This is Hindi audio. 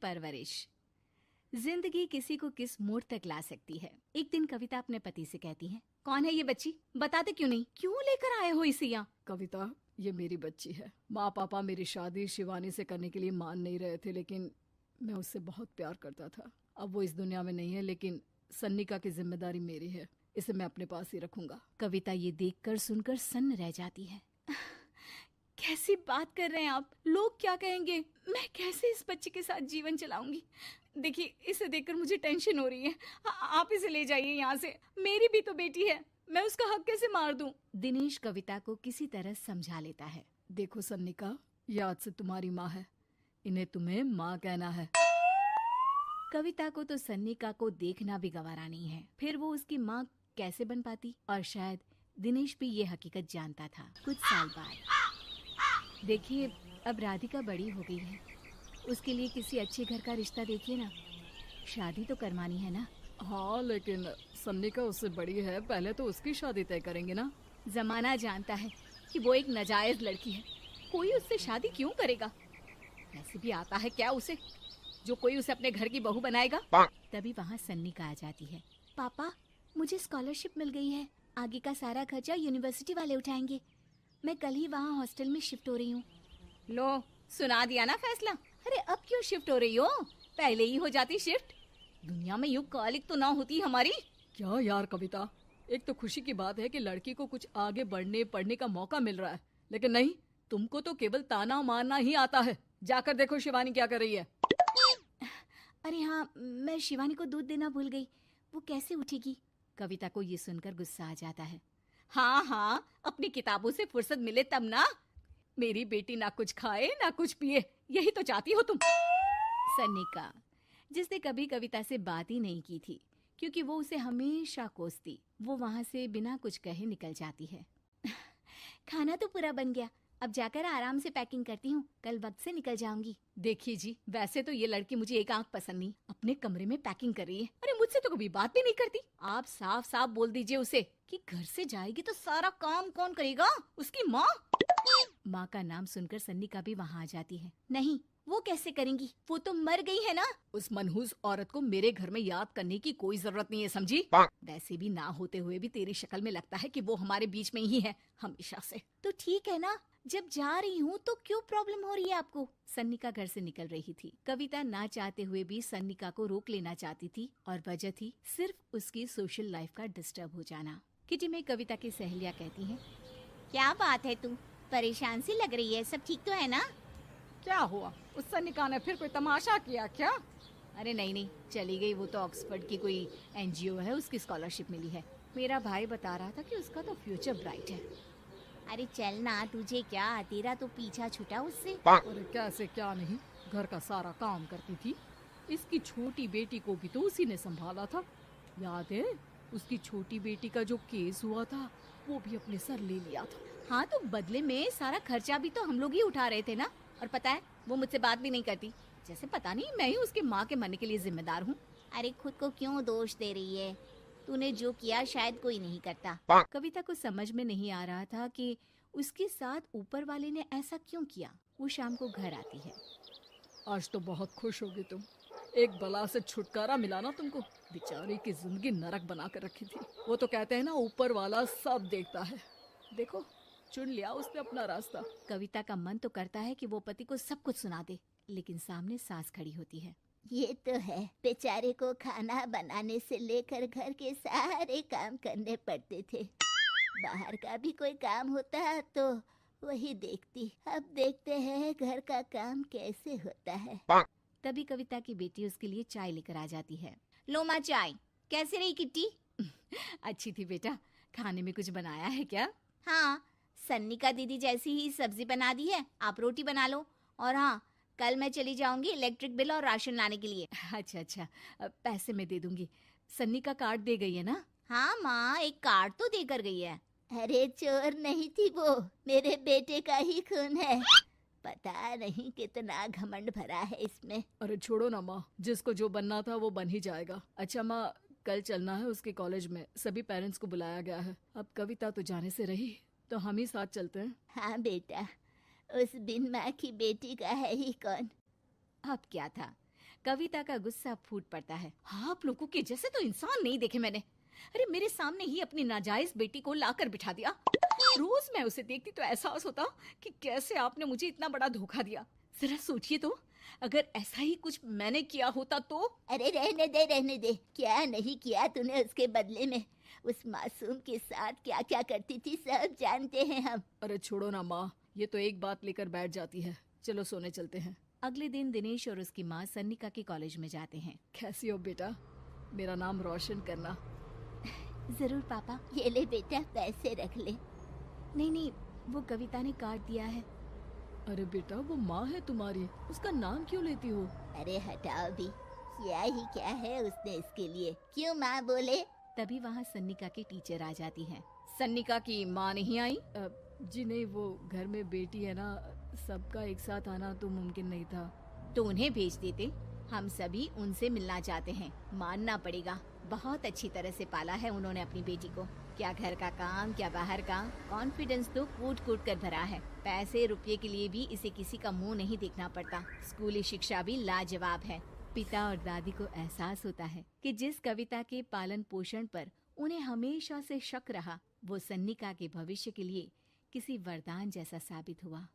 परवरिश। जिंदगी किसी को किस मोड़ तक ला सकती है। एक दिन कविता अपने पति से कहती है, कौन है ये बच्ची, बताते क्यों नहीं, क्यों लेकर आए हो इसे यहाँ? कविता, ये मेरी बच्ची है। माँ पापा मेरी शादी शिवानी से करने के लिए मान नहीं रहे थे, लेकिन मैं उससे बहुत प्यार करता था। अब वो इस दुनिया में नहीं है, लेकिन सन्निका की जिम्मेदारी मेरी है। इसे मैं अपने पास ही रखूंगा। कविता ये देखकर सुनकर सन्न रह जाती है। कैसी बात कर रहे हैं आप? लोग क्या कहेंगे? मैं कैसे इस बच्चे के साथ जीवन चलाऊंगी? देखिए, इसे देखकर मुझे टेंशन हो रही है। आप इसे ले जाइए यहाँ से। मेरी भी तो बेटी है, मैं उसका हक कैसे मार दूं? दिनेश कविता को किसी तरह समझा लेता है। देखो सन्निका, ये आज से तुम्हारी माँ है। इन्हें तुम्हें माँ कहना है। कविता को तो सन्निका को देखना भी गवारा नहीं है, फिर वो उसकी माँ कैसे बन पाती? और शायद दिनेश भी ये हकीकत जानता था। कुछ साल बाद देखिए, अब राधिका बड़ी हो गई है, उसके लिए किसी अच्छे घर का रिश्ता देखिए ना। शादी तो करवानी है ना? हाँ, लेकिन सन्निका उससे बड़ी है, पहले तो उसकी शादी तय करेंगे ना। जमाना जानता है कि वो एक नाजायज लड़की है, कोई उससे शादी क्यों करेगा? ऐसे भी आता है क्या उसे, जो कोई उसे अपने घर की बहू बनाएगा? तभी वहाँ सन्निका आ जाती है। पापा, मुझे स्कॉलरशिप मिल गई है, आगे का सारा खर्चा यूनिवर्सिटी वाले उठाएंगे। मैं कल ही वहाँ हॉस्टल में शिफ्ट हो रही हूँ। लो, सुना दिया ना फैसला। अरे अब क्यों शिफ्ट हो रही हो? पहले ही हो जाती शिफ्ट। दुनिया में यूं कालिक तो ना होती हमारी। क्या यार कविता, एक तो खुशी की बात है कि लड़की को कुछ आगे बढ़ने पढ़ने का मौका मिल रहा है, लेकिन नहीं, तुमको तो केवल ताना मारना ही आता है। जाकर देखो शिवानी क्या कर रही है। अरे हाँ, मैं शिवानी को दूध देना भूल गई, वो कैसे उठेगी? कविता को ये सुनकर गुस्सा आ जाता है। हाँ हाँ, अपनी किताबों से फुर्सत मिले तब ना। मेरी बेटी ना कुछ खाए ना कुछ पिए, यही तो चाहती हो तुम। सन्निका, जिसने कभी कविता से बात ही नहीं की थी, क्योंकि वो उसे हमेशा कोसती, वो वहां से बिना कुछ कहे निकल जाती है। खाना तो पूरा बन गया, अब जाकर आराम से पैकिंग करती हूँ, कल वक्त से निकल जाऊंगी। देखिए जी, वैसे तो ये लड़की मुझे एक आंख पसंद नहीं, अपने कमरे में पैकिंग कर रही है। अरे मुझसे तो कभी बात भी नहीं करती। आप साफ साफ बोल दीजिए उसे कि घर से जाएगी तो सारा काम कौन करेगा? उसकी माँ। माँ का नाम सुनकर सन्निका भी वहाँ आ जाती है। नहीं, वो कैसे करेंगी, वो तो मर गई है ना। उस मनहूस औरत को मेरे घर में याद करने की कोई जरूरत नहीं है, समझी? वैसे भी ना होते हुए भी तेरी शक्ल में लगता है कि वो हमारे बीच में ही है हमेशा से। तो ठीक है ना, जब जा रही हूँ तो क्यों प्रॉब्लम हो रही है आपको? सन्निका घर से निकल रही थी। कविता ना चाहते हुए भी सन्निका को रोक लेना चाहती थी, और वजह थी सिर्फ उसकी सोशल लाइफ का डिस्टर्ब हो जाना। किटी में कविता की सहेलियाँ कहती हैं, क्या बात है, तू परेशान सी लग रही है, सब ठीक तो है ना? क्या हुआ, उस सन्निका ने फिर कोई तमाशा किया क्या? अरे नहीं नहीं, चली गई, वो तो ऑक्सफोर्ड की कोई एनजीओ है, उसकी स्कॉलरशिप मिली है। मेरा भाई बता रहा था कि उसका तो फ्यूचर ब्राइट है। अरे चल ना, तुझे क्या, तेरा तो पीछा छूटा उससे। अरे कैसे क्या नहीं, घर का सारा काम करती थी। इसकी छोटी बेटी को भी तो उसी ने संभाला था। याद है, उसकी छोटी बेटी का जो केस हुआ था, वो भी अपने सर ले लिया था। हाँ, तो बदले में सारा खर्चा भी तो हम लोग ही उठा रहे थे ना। और पता है, वो मुझसे बात भी नहीं करती, जैसे पता नहीं मैं ही उसके माँ के मरने के लिए जिम्मेदार हूँ। अरे खुद को क्यों दोष दे रही है? तूने जो किया शायद कोई नहीं करता। कविता को समझ में नहीं आ रहा था कि उसके साथ ऊपर वाले ने ऐसा क्यों किया। वो शाम को घर आती है। आज तो बहुत खुश होगी तुम, एक बला से छुटकारा मिला ना तुमको। बेचारी की जिंदगी नरक बना कर रखी थी। वो तो कहते हैं ना, ऊपर वाला सब देखता है। देखो, चुन लिया उसने अपना रास्ता। कविता का मन तो करता है कि वो पति को सब कुछ सुना दे, लेकिन सामने सास खड़ी होती है। ये तो है, बेचारे को खाना बनाने से लेकर घर के सारे काम करने पड़ते थे। बाहर का भी कोई काम होता तो वही देखती। अब देखते हैं घर का काम कैसे होता है। तभी कविता की बेटी उसके लिए चाय लेकर आ जाती है। लो माँ चाय, कैसे रही किट्टी? अच्छी थी बेटा, खाने में कुछ बनाया है क्या? हाँ, सन्निका दीदी जैसी ही सब्जी बना दी है, आप रोटी बना लो। और हाँ, कल मैं चली जाऊंगी इलेक्ट्रिक बिल और राशन लाने के लिए। अच्छा अच्छा, पैसे मैं दे दूंगी। सन्नी का कार्ड दे गई है ना? हाँ माँ, एक कार्ड तो देकर गई है। अरे चोर नहीं थी वो, मेरे बेटे का ही खून है। पता नहीं कितना घमंड भरा है इसमें। अरे छोड़ो ना माँ, जिसको जो बनना था वो बन ही जाएगा। अच्छा माँ, कल चलना है उसके कॉलेज में, सभी पेरेंट्स को बुलाया गया है। अब कविता तो जाने से रही, तो हम ही साथ चलते हैं। हाँ बेटा, उस बिन माँ की बेटी का है ही कौन। अब क्या था, कविता का गुस्सा फूट पड़ता है। आप लोगों के जैसे तो इंसान नहीं देखे मैंने। अरे मेरे सामने ही अपनी नाजायज बेटी को लाकर बिठा दिया। रोज मैं उसे देखती तो एहसास होता कि कैसे आपने मुझे इतना बड़ा धोखा दिया। जरा सोचिए तो, अगर ऐसा ही कुछ मैंने किया होता तो। अरे रहने दे, क्या नहीं किया तूने उसके बदले में। उस मासूम के साथ क्या क्या करती थी सब जानते हैं हम। अरे छोड़ो ना माँ, ये तो एक बात लेकर बैठ जाती है। चलो सोने चलते हैं। अगले दिन दिनेश और उसकी माँ सन्निका के कॉलेज में जाते हैं। कैसी हो बेटा? मेरा नाम रोशन करना। जरूर पापा। ये ले बेटा, पैसे रख ले। नहीं, वो कविता ने काट दिया है। अरे बेटा, वो माँ है तुम्हारी, उसका नाम क्यों लेती हो? अरे हटाओ भी, क्या ही क्या है उसने इसके लिए, क्यों माँ बोले। तभी वहाँ सन्निका की टीचर आ जाती हैं। सन्निका की माँ नहीं आई? जी नहीं, वो घर में बेटी है ना, सबका एक साथ आना तो मुमकिन नहीं था। तो उन्हें भेज देते। हम सभी उनसे मिलना चाहते हैं। मानना पड़ेगा, बहुत अच्छी तरह से पाला है उन्होंने अपनी बेटी को। क्या घर का काम, क्या बाहर का। कॉन्फिडेंस तो कूट कूट कर भरा है। पैसे रुपये के लिए भी इसे किसी का मुंह नहीं देखना पड़ता। स्कूली शिक्षा भी लाजवाब है। पिता और दादी को एहसास होता है कि जिस कविता के पालन पोषण पर उन्हें हमेशा से शक रहा, वो सन्निका के भविष्य के लिए किसी वरदान जैसा साबित हुआ।